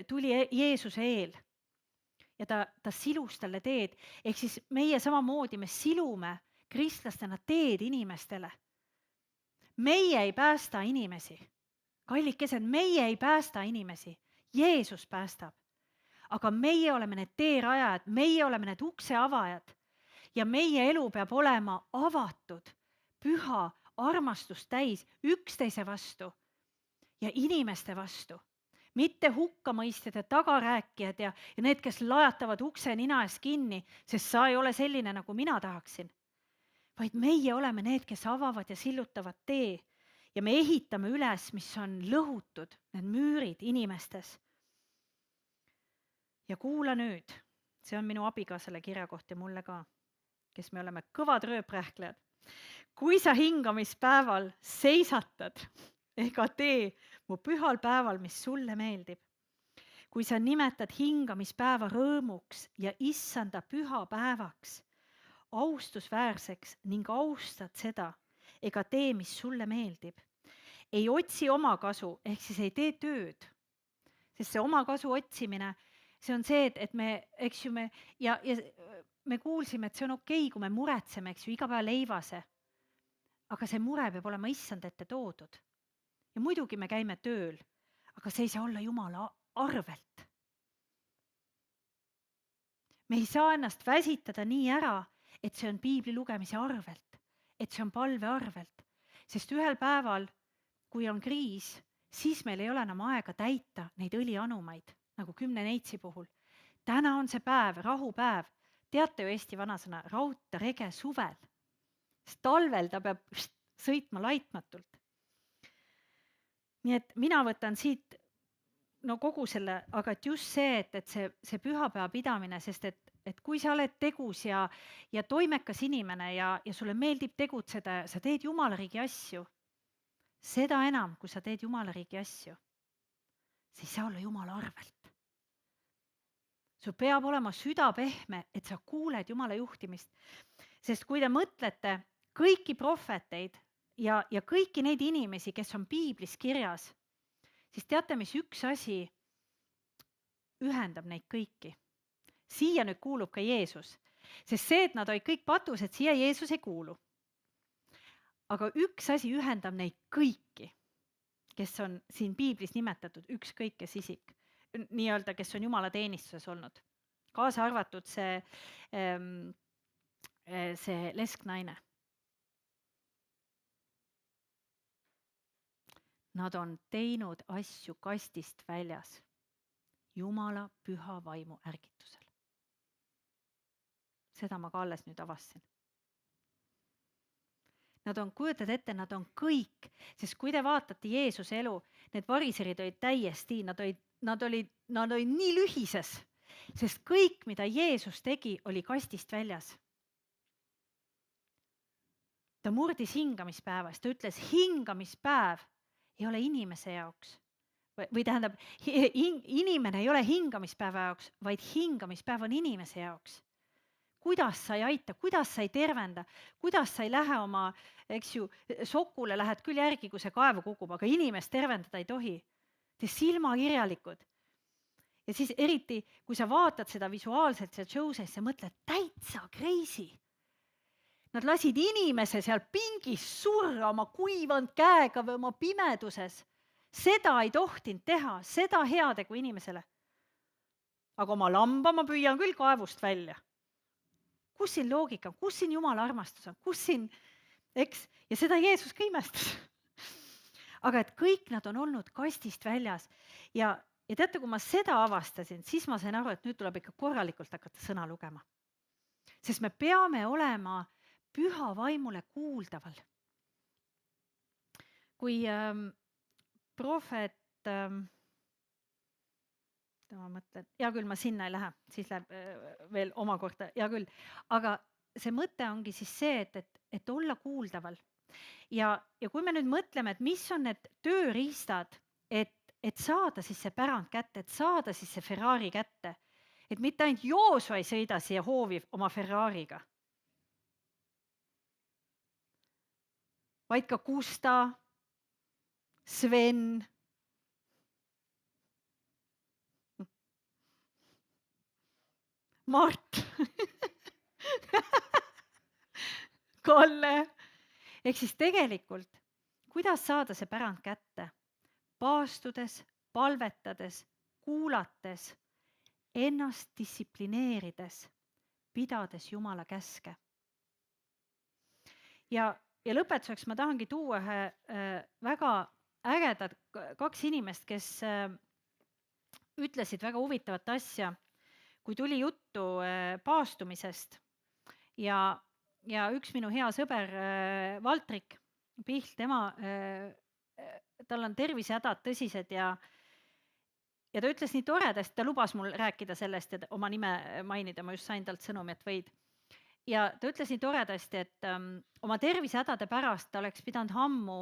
tuli Jeesuse eel. Ja ta silus talle teed. Ehk siis meie samamoodi me silume kristlastena teed inimestele. Meie ei päästa inimesi. Kallikesed, meie ei päästa inimesi. Jeesus päästab. Aga meie oleme need teerajad, meie oleme need ukseavajad. Ja meie elu peab olema avatud, püha, armastust täis üksteise vastu ja inimeste vastu. Mitte hukkamõistjad ja tagarääkijad ja need, kes lajatavad ukse nina ees kinni, sest sa ei ole selline, nagu mina tahaksin. Vaid meie oleme need, kes avavad ja sillutavad tee ja me ehitame üles, mis on lõhutud, need müürid inimestes. Ja kuula nüüd, see on minu abikaasale kirja koht ja mulle ka. kes me oleme kõvad rööprähklejad, kui sa hingamispäeval seisatad ega tee mu pühal päeval, mis sulle meeldib, kui sa nimetad hingamispäeva rõõmuks ja issanda püha päevaks, austusväärseks ning austad seda ega tee, mis sulle meeldib, ei otsi omakasu, ehk siis ei tee tööd, sest see omakasu otsimine, see on see, et me, eks ju, ja me kuulsime, et see on okei, kui me muretseme, eks ju, iga päev leivase. Aga see mure peab olema issand ette toodud. Ja muidugi me käime tööl, aga see ei saa olla Jumala arvelt. Me ei saa ennast väsitada nii ära, et see on piibli lugemise arvelt, et see on palve arvelt, sest ühel päeval, kui on kriis, siis meil ei ole enam aega täita neid õlianumaid, nagu 10 neitsi puhul. Täna on see päev, rahupäev. Teate ju Eesti vanasõna, raudta rege suvel. Sest talvel ta peab sõitma laitmatult. Nii et mina võtan siit kogu selle, aga et just see, et see pühapäeva pidamine, sest et kui sa oled tegus ja toimekas inimene ja sulle meeldib tegutseda, sa teed Jumala riigi asju, seda enam, kui sa teed Jumala riigi asju, see ei saa olla Jumala arvelt. Sul peab olema süda pehme, et sa kuuled Jumala juhtimist. Sest kui te mõtlete kõiki prohveteid ja kõiki neid inimesi, kes on piiblis kirjas, siis teate, mis üks asi ühendab neid kõiki. Siia nüüd kuulub ka Jeesus, sest see, et nad olid kõik patused, siia Jeesus ei kuulu. Aga üks asi ühendab neid kõiki, kes on siin piiblis nimetatud, ükskõik kes isik, nii-öelda, kes on Jumala teenistuses olnud. Kaasa arvatud see lesknaine. Nad on teinud asju kastist väljas Jumala püha vaimu ärgitusel. Seda ma ka alles nüüd avastasin. Nad on, kujutad ette, nad on kõik, sest kui te vaatate Jeesuse elu, need variserid olid täiesti, nad olid nii lühises, sest kõik, mida Jeesus tegi, oli kastist väljas. Ta murdis hingamispäevast, ta ütles, hingamispäev ei ole inimese jaoks. Või tähendab, inimene ei ole hingamispäeva jaoks, vaid hingamispäev on inimese jaoks. Kuidas sa ei aita, kuidas sa ei tervenda, kuidas sa ei lähe oma, eks ju, sokule lähed küll järgi, kui see kaevu kukub, aga inimest tervendada ei tohi. Te silmakirjalikud. Ja siis eriti, kui sa vaatad seda visuaalselt seal show'ses, sa mõtled täitsa crazy. Nad lasid inimese seal pingis surra oma kuivanud käega või oma pimeduses. Seda ei tohtinud teha, seda headegu inimesele. Aga oma lamba ma püüan küll kaevust välja. Kus siin loogika, kus siin Jumala armastus on, kus siin, eks, ja seda Jeesus ka imestas. Aga et kõik nad on olnud kastist väljas ja teate, kui ma seda avastasin, siis ma sain aru, et nüüd tuleb ikka korralikult hakata sõna lugema. Sest me peame olema püha vaimule kuuldaval. Kui prohvet, ma mõtlen, hea küll, ma sinna ei lähe, siis läheb veel omakorda, hea küll. Aga see mõte ongi siis see, et olla kuuldaval. Ja kui me nüüd mõtleme, et mis on need tööriistad, et saada siis see pärand kätte, et saada siis see Ferrari kätte, et mitte ainult Joosua ei sõida siia hoovi oma Ferrariga, vaid ka Gusta, Sven, Mart, Kalle. Ehk siis tegelikult, kuidas saada see pärand kätte? Paastudes, palvetades, kuulates, ennast distsiplineerides, pidades Jumala käske. Ja lõpetuseks ma tahangi tuua ühe väga ägedad 2 inimest, kes ütlesid väga huvitavat asja, kui tuli juttu paastumisest ja üks minu hea sõber Valtrik Pihl, tal on tervisehädad tõsised ja ta ütles nii toredasti, ta lubas mul rääkida sellest ja oma nime mainida, ma just sain talt sõnumi, et võid. ja ta ütles nii toredasti, et oma tervisehädade pärast ta oleks pidanud ammu,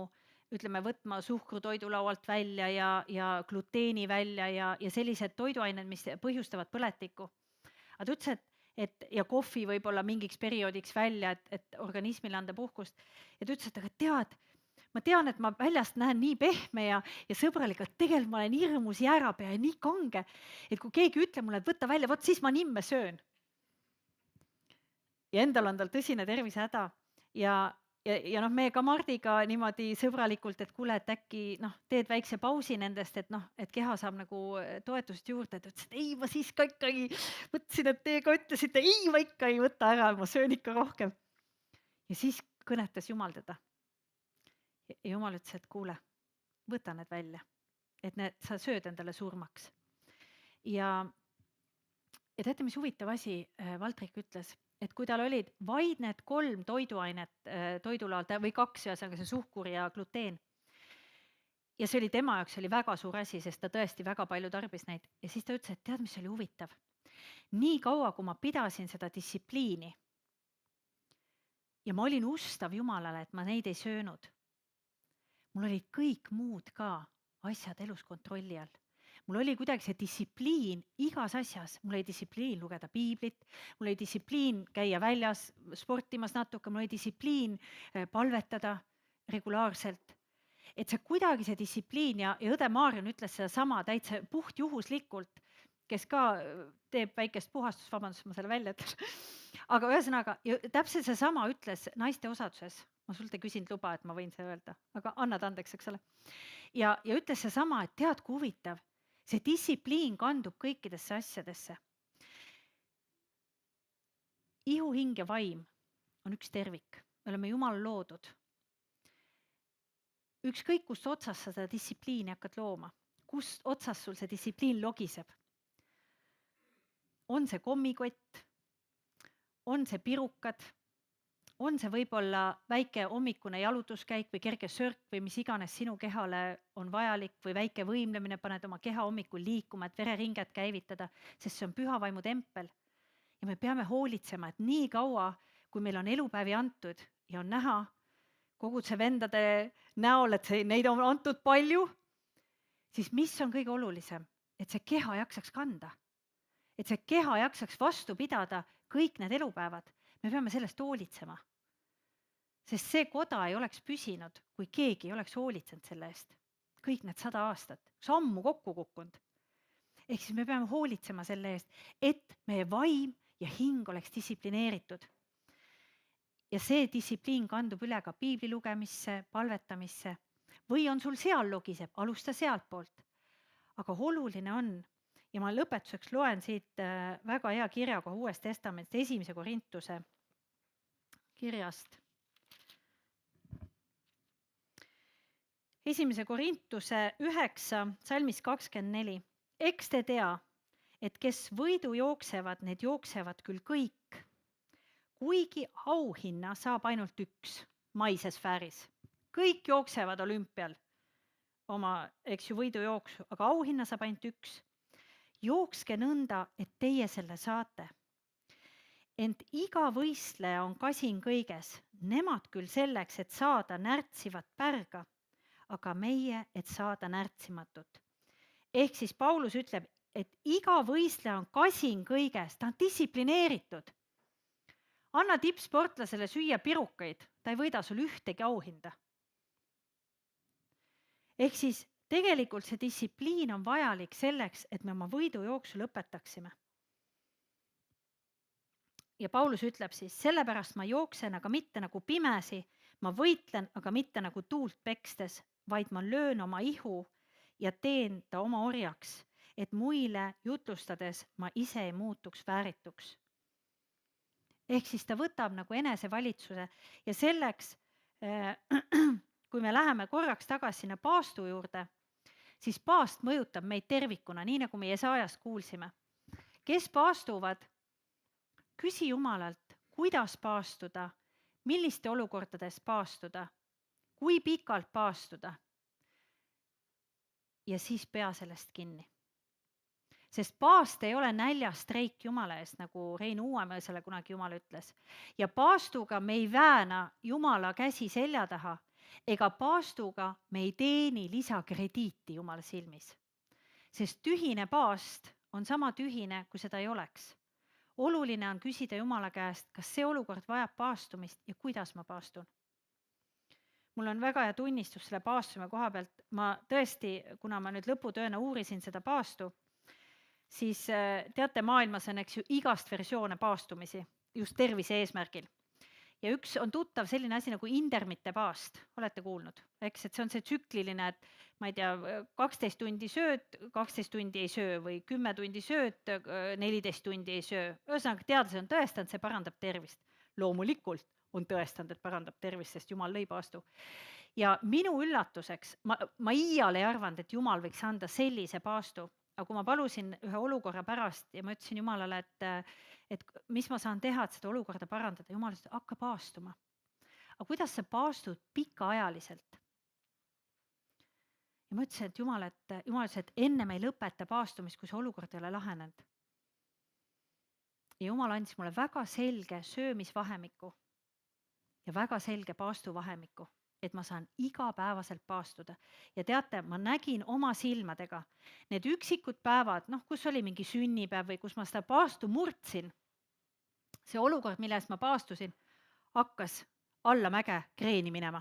ütleme, võtma suhkru toidulaualt välja ja gluteeni välja ja sellised toiduained, mis põhjustavad põletikku. Aga ta ütles, et ja kohvi võib-olla mingiks perioodiks välja, et organismile anda puhkust. Ja ta ütles, et aga tead, ma tean, et ma väljast näen nii pehme ja sõbralik, et tegelikult ma olen hirmus jäärapea ja nii kange, et kui keegi ütleb mulle, et võta välja, vot siis ma nimme söön. Ja endal on tal tõsine tervisehäda ja noh, me ka Mardiga niimoodi sõbralikult, et kuule, et äkki teed väikse pausi nendest, et keha saab nagu toetust juurde, et ütles, et ei, ma siis ka ikkagi mõtlesin, et teie ka ütlesite, ei, ma ikka ei võta ära, ma söön ikka rohkem. Ja siis kõnetas Jumal teda. Ja Jumal ütles, et kuule, võta need välja, et sa sööd endale surmaks. Ja teate, mis huvitav asi Valdrik ütles, et kui tal olid vaid need 3 toiduainet toidulaalt või 2, ühesõnaga see suhkur ja gluteen. Ja see oli tema jaoks oli väga suur asi, sest ta tõesti väga palju tarbis neid. Ja siis ta ütles, et tead, mis oli huvitav? Nii kaua, kui ma pidasin seda distsipliini ja ma olin ustav Jumalale, et ma neid ei söönud, mul olid kõik muud ka asjad elus kontrolli all. Mul oli kuidagi see distsipliin igas asjas, mul oli distsipliin lugeda piiblit, mul oli distsipliin käia väljas sportimas natuke, mul oli distsipliin palvetada regulaarselt. Et see kuidagi see distsipliin ja õde Maarjon ütles seda sama täitsa puhtjuhuslikult, kes ka teeb väikest puhastust, vabandust, ma selle välja ütlen. Aga ühesõnaga, täpselt see sama ütles naiste osaduses. Ma sult ei küsinud luba, et ma võin see öelda, aga annad andeks, eks ole. Ja ütles see sama, et tead, kui huvitav, see distsipliin kandub kõikidesse asjadesse. Ihu, hing ja vaim on üks tervik. Me oleme Jumal loodud. Ükskõik, kust otsast sa seda distsipliini hakkad looma, kust otsast sul see distsipliin logiseb. On see kommikott, on see pirukad, on see võib-olla väike hommikune jalutuskäik või kerge sörk või mis iganes sinu kehale on vajalik või väike võimlemine, paned oma keha hommikul liikuma, et vereringed käivitada, sest see on püha vaimu tempel. Ja me peame hoolitsema, et nii kaua, kui meil on elupäevi antud ja on näha koguduse vendade näol, et neid on antud palju, siis mis on kõige olulisem? Et see keha jaksaks kanda. Et see keha jaksaks vastu pidada kõik need elupäevad. Me peame sellest hoolitsema. Sest see koda ei oleks püsinud, kui keegi ei oleks hoolitsenud selle eest. Kõik need 100 aastat, sammu kokku kukkunud. Ehk siis me peame hoolitsema selle eest, et meie vaim ja hing oleks distsiplineeritud. Ja see distsipliin kandub üle ka piibli lugemisse, palvetamisse. Või on sul seal logiseb, alusta sealt poolt. Aga oluline on, ja ma lõpetuseks loen siit väga hea kirjaga Uuest Testamendist 1. Korintuse kirjast. 1. Korintuse 9, salmis 24. Eks te tea, et kes võidu jooksevad, need jooksevad küll kõik, kuigi auhinna saab ainult üks maises sfääris. Kõik jooksevad olümpial oma, eks ju, võidujooksu, aga auhinna saab ainult üks. Jookske nõnda, et teie selle saate. Ent iga võistleja on kasin kõiges, nemad küll selleks, et saada närtsivat pärga, aga meie, et saada närtsimatut. Ehk siis Paulus ütleb, et iga võistleja on kasin kõiges, ta on distsiplineeritud. Anna tippsportlasele süüa pirukaid, ta ei võida sul ühtegi auhinda. Ehk siis tegelikult see distsipliin on vajalik selleks, et me oma võidujooksu lõpetaksime. Ja Paulus ütleb siis, sellepärast ma jooksen, aga mitte nagu pimesi, ma võitlen, aga mitte nagu tuult pekstes, vaid ma löön oma ihu ja teen ta oma orjaks, et muile jutlustades ma ise ei muutuks väärituks. Ehk siis ta võtab nagu enesevalitsuse ja selleks, kui me läheme korraks tagasi sinna paastu juurde, siis paast mõjutab meid tervikuna, nii nagu me Jesaajast kuulsime. Kes paastuvad, küsi Jumalalt, kuidas paastuda, milliste olukordades paastuda, kui pikalt paastuda ja siis pea sellest kinni. Sest paast ei ole näljastreik Jumala eest, nagu Rein Uuemõisale kunagi Jumal ütles. Ja paastuga me ei vääna Jumala käsi selja taha, ega paastuga me ei teeni lisakrediiti Jumala silmis. Sest tühine paast on sama tühine, kui seda ei oleks. Oluline on küsida Jumala käest, kas see olukord vajab paastumist ja kuidas ma paastun. Mul on väga hea tunnistus selle paastumise koha pealt. Ma tõesti, kuna ma nüüd lõputööna uurisin seda paastu, siis teate, maailmas on, eks ju, igast versioone paastumisi just tervise eesmärgil. Ja üks on tuttav selline asi nagu intermitte paast, olete kuulnud, eks, et see on see tsükliline, et ma ei tea, 12 tundi sööd, 12 tundi ei söö või 10 tundi sööd, 14 tundi ei söö. Ühesõnaga, teadlased on tõestanud, see parandab tervist. Loomulikult on tõestanud, et parandab tervist, sest Jumal lõi paastu. Ja minu üllatuseks, ma iial ei arvanud, et Jumal võiks anda sellise paastu, aga kui ma palusin ühe olukorra pärast ja ma ütlesin Jumalale, et mis ma saan teha, et seda olukorda parandada, Jumal ütles, hakka paastuma. Aga kuidas sa paastud pikaajaliselt? Ja ma ütlesin, et Jumal ütles, et enne me ei lõpeta paastumist, kui see olukord ei ole lahenenud. Ja Jumal andis mulle väga selge söömisvahemiku ja väga selge paastuvahemiku, et ma saan igapäevaselt paastuda. Ja teate, ma nägin oma silmadega need üksikud päevad, kus oli mingi sünnipäev või kus ma seda paastu murdsin. See olukord, milles ma paastusin, hakkas alla mäge kreeni minema.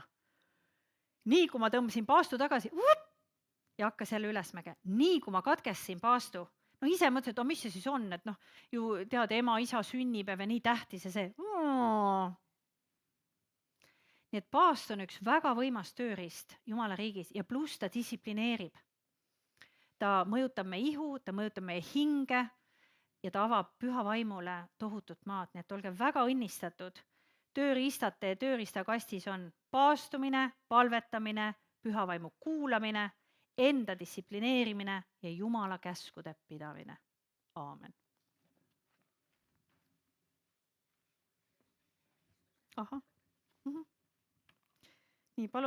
Nii kui ma tõmbasin paastu tagasi ja hakkas jälle üles mäge. Nii kui ma katkestasin paastu, ise mõtlesin, et mis see siis on, et ju tead, ema, isa sünnipäev ja nii tähtis ja see. Nii et paast on üks väga võimas tööriist Jumala riigis ja pluss ta distsiplineerib. Ta mõjutab meie ihu, ta mõjutab meie hinge ja ta avab püha vaimule tohutut maad. Nii et olge väga õnnistatud. Tööriistad teie tööriistakastis on paastumine, palvetamine, püha vaimu kuulamine, enda distsiplineerimine ja Jumala käskude pidamine. Aamen. Ahah. Nii, palun.